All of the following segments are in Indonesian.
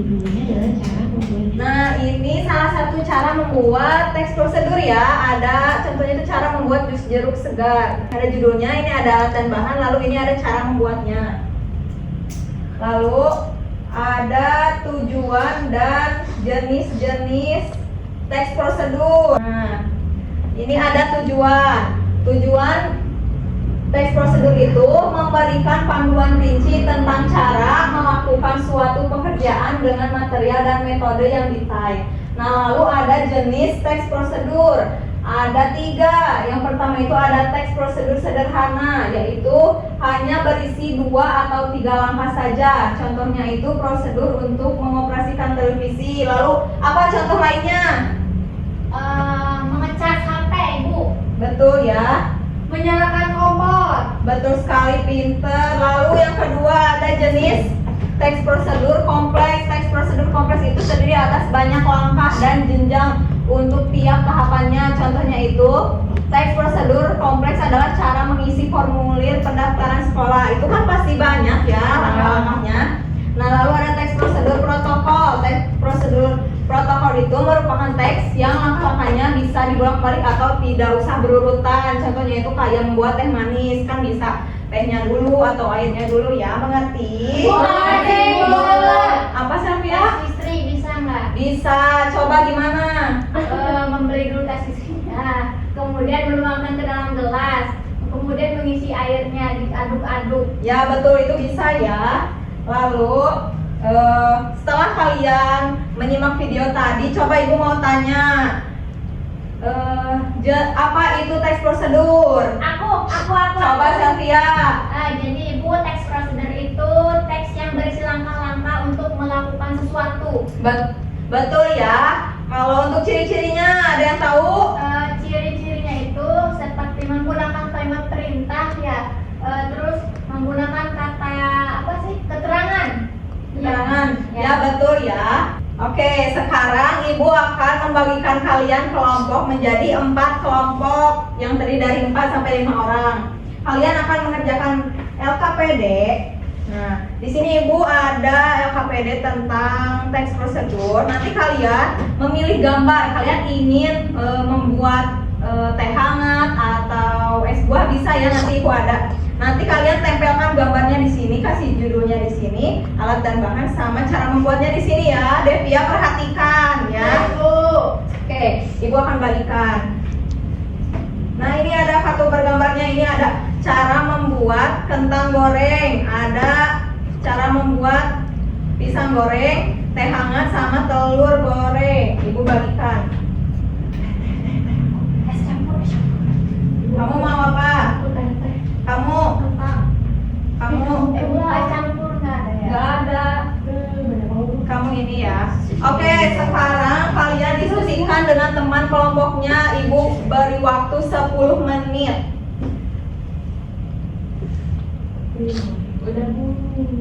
judulnya adalah cara membuat. Nah, ini salah satu cara membuat teks prosedur ya. Ada contohnya itu cara membuat jus jeruk segar. Ada judulnya, ini ada alat dan bahan, lalu ini ada cara membuatnya. Lalu ada tujuan dan jenis-jenis teks prosedur. Nah, ini ada tujuan. Tujuan teks prosedur itu memberikan panduan rinci tentang cara melakukan suatu pekerjaan dengan material dan metode yang detail. Nah, lalu ada jenis teks prosedur. Ada 3. Yang pertama itu ada teks prosedur sederhana, yaitu hanya berisi 2 atau 3 langkah saja. Contohnya itu prosedur untuk mengoperasikan televisi. Lalu apa contoh lainnya? Mengecas HP, Bu. Betul ya. Menyalakan kompor. Betul sekali, pinter. Lalu yang kedua ada jenis teks prosedur kompleks. Teks prosedur kompleks itu terdiri atas banyak langkah dan jenjang untuk tiap tahapannya. Contohnya itu teks prosedur kompleks adalah cara mengisi formulir pendaftaran sekolah. Itu kan pasti banyak ya langkah-langkahnya. Nah, lalu ada teks prosedur protokol. Teks prosedur protokol itu merupakan teks yang langkah-langkahnya bisa dibolak-balik atau tidak usah berurutan. Contohnya itu kayak membuat teh manis, kan bisa tehnya dulu atau airnya dulu ya, mengerti? Apa Sylvia? Istri bisa nggak? Bisa, coba gimana? Membeli dulu tes isinya, kemudian menuangkan ke dalam gelas, kemudian mengisi airnya, diaduk-aduk. Ya betul, itu bisa ya. Lalu setelah kalian menyimak video tadi, coba ibu mau tanya, apa itu teks prosedur? Aku. Coba Sylvia. Jadi Ibu, teks prosedur itu teks yang berisi langkah-langkah untuk melakukan sesuatu. Betul ya. Kalau untuk ciri-cirinya ada yang tahu? Ciri-cirinya itu seperti menggunakan kalimat perintah ya, terus menggunakan kata apa sih? Keterangan. Keterangan. Ya betul ya. Oke, sekarang ibu akan membagikan kalian kelompok menjadi 4 kelompok yang terdiri dari 4 sampai 5 orang. Kalian akan mengerjakan LKPD. Nah, di sini ibu ada LKPD tentang teks prosedur. Nanti kalian memilih gambar. Kalian ingin membuat teh hangat atau es buah bisa ya, nanti ibu ada. Nanti kalian tempelkan gambarnya di sini, kasih judulnya di sini, alat dan bahan sama cara membuatnya di sini ya. Devia perhatikan ya. Oke, ibu akan bagikan. Nah, ini ada kartu bergambarnya. Ini ada cara membuat kentang goreng, ada cara membuat pisang goreng, teh hangat sama telur goreng. Ibu bagikan. Es campur. Kamu mau apa? Kamu Ibu es campur nggak ada ya? nggak ada. Kamu ini ya. Oke, sekarang kalian diskusikan dengan teman kelompoknya. Ibu beri waktu 10 menit.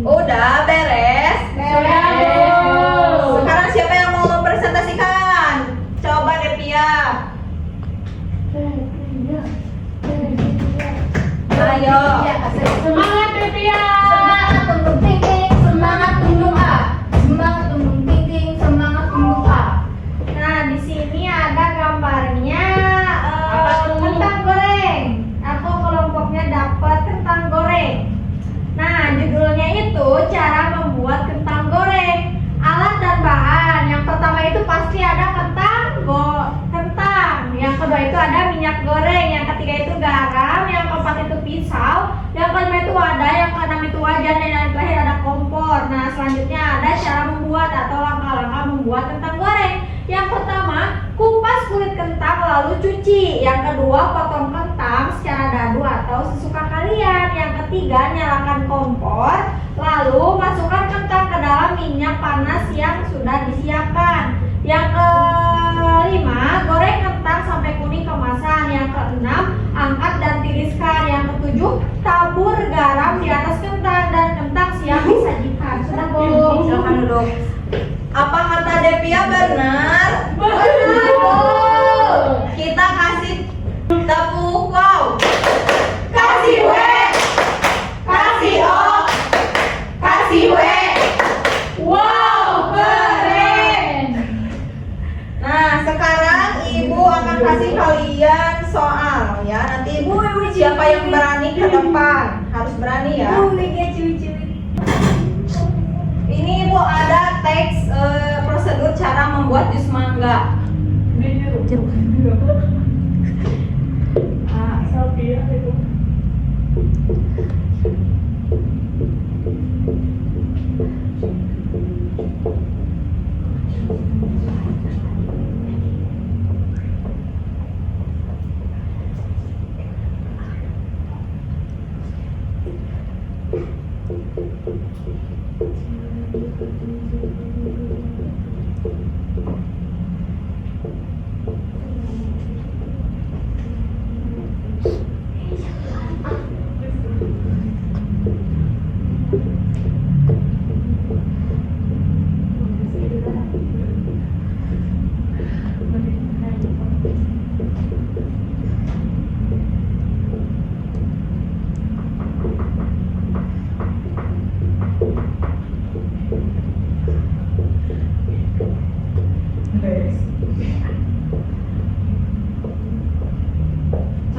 Udah beres? Sudah, Bu. Sekarang siapa yang mau mempresentasikan? Coba Devia. Ayo. Semangat Devia. Semangat tumbuh tinggi, semangat tumbuh A. Semangat tumbuh tinggi, semangat tumbuh A. Nah, di sini ada gambarnya kentang goreng. Aku kelompoknya dapat kentang goreng. Nah, judulnya itu cara membuat kentang goreng. Alat dan bahan. Yang pertama itu pasti ada kentang. Yang kedua itu ada minyak goreng. Yang ketiga itu garam. Yang keempat itu pisau. Yang kelima itu wadah. Yang keenam itu wajan. Dan yang terakhir ada kompor. Nah, selanjutnya ada cara membuat atau langkah-langkah membuat kentang goreng. Yang pertama, kupas kulit kentang lalu cuci. Yang kedua, potong kentang secara dadu atau sesuka kalian. Yang ketiga, nyalakan kompor. Lalu masukkan kentang ke dalam minyak panas yang sudah disiapkan. Yang kelima, goreng kentang sampai kuning kemasan. Yang keenam, angkat dan tiriskan. Yang ketujuh, tabur garam di atas kentang dan kentang siap disajikan. Sudah, Bu. Silakan duduk. Apa kata Devia benar? Benar, Bu. Kita kasih tepuk wow. Kasih W. Kasih O. Kasih W. Wow, berani ya. Liga cuy-cuy. Ini Ibu ada teks prosedur cara membuat jus mangga. Ah,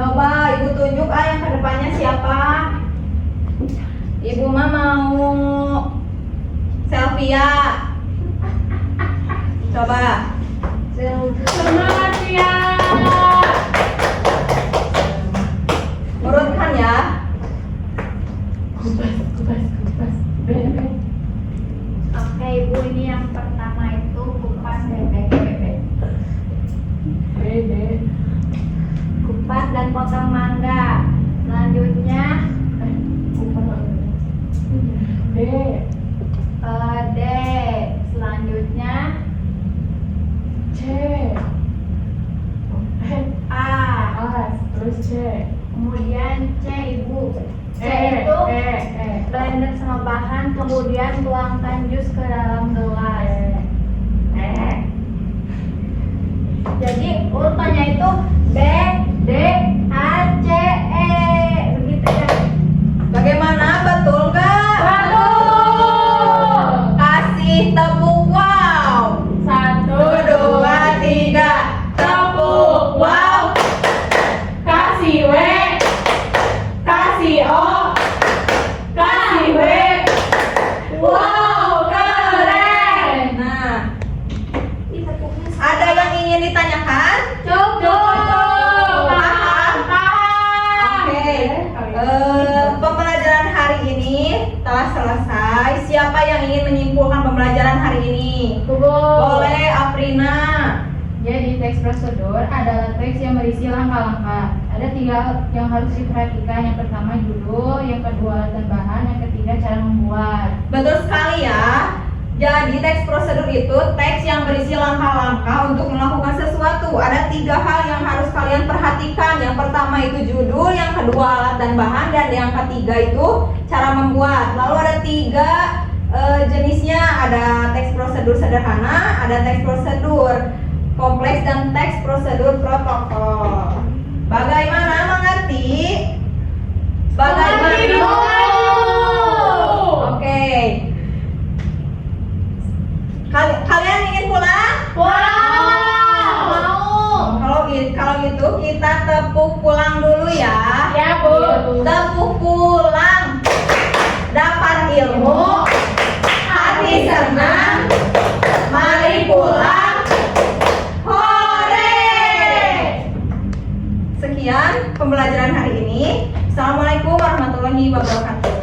coba Ibu tunjuk yang ke depannya siapa? Ibu mah mau selfie ya. Coba. Semangat ya. Urutkan ya. Oke Ibu, ini yang pertama itu kupas bebek. Kupas dan potong mangga. Selanjutnya D. Selanjutnya A. Kemudian C Ibu. C itu blender sama bahan, kemudian tuangkan jus ke dalam gelas. Jadi urutannya itu B, D, A, C, E. Begitu ya. Bagaimana? Betul nggak? Betul. Kasih tepuk wow. 1, 2, 3. Tepuk wow. Kasih W, kasih O, kasih W. Wow, keren. Nah, ada yang ingin ditanyakan? Cukup. Paham? Paham. Oke. Pembelajaran hari ini telah selesai. Siapa yang ingin menyimpulkan pembelajaran hari ini? Boleh, Aprina. Jadi teks prosedur adalah teks yang berisi langkah-langkah. Ada 3 yang harus diperhatikan. Yang pertama judul, yang kedua alat dan bahan, yang ketiga cara membuat. Betul sekali ya. Jadi teks prosedur itu teks yang berisi langkah-langkah untuk melakukan sesuatu. Ada 3 hal yang harus kalian perhatikan. Yang pertama itu judul, yang kedua alat dan bahan, dan yang ketiga itu cara membuat. Lalu ada 3 jenisnya. Ada teks prosedur sederhana, ada teks prosedur kompleks, dan teks prosedur protokol. Bagaimana, mengerti? Mengerti, Bu. Oke. Kalian ingin pulang? Mau. Kalau gitu kita tepuk pulang dulu ya. Ya, Bu. Tepuk pulang. Dapat ilmu, hati senang. Mari pulang. Hore! Sekian pembelajaran hari ini. Assalamualaikum warahmatullahi wabarakatuh.